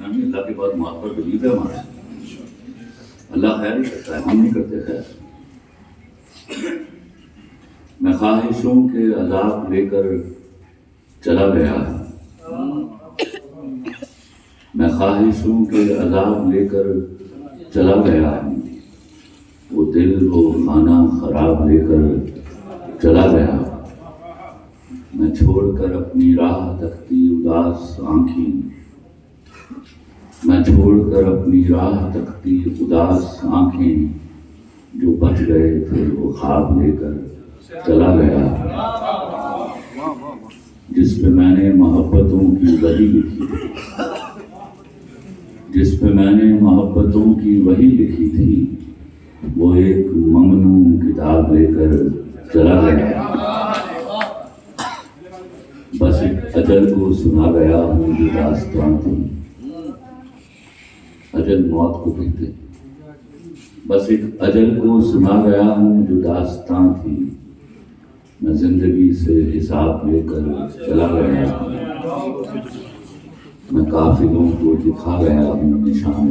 نہیں، اللہ کے بعد محبت وجود ہے ہمارا، اللہ خیر ہی کرتا ہے، ہم نہیں کرتے خیر۔ میں خواہشوں کے عذاب لے کر چلا گیا، میں خواہشوں کے عذاب لے کر چلا گیا، وہ دل وہ خانہ خراب لے کر چلا گیا، میں چھوڑ کر اپنی راہ تکتی اداس آنکھیں، میں چھوڑ کر اپنی راہ تکتی اداس آنکھیں، جو بچ گئے تھے وہ خواب لے کر چلا گیا، جس پہ میں نے محبتوں کی وہی لکھی تھی، جس پہ میں نے محبتوں کی وہی لکھی تھی، وہ ایک ممنوع کتاب لے کر چلا گیا، بس ایک اجل کو سنا گیا ہوں جو داستان تھی، اجل موت کو کہتے، بس ایک اجل کو سنا گیا ہوں جو داستان تھی، میں زندگی سے حساب لے کر چلا گیا، میں قافلوں کو دکھا گیا ہوں نشان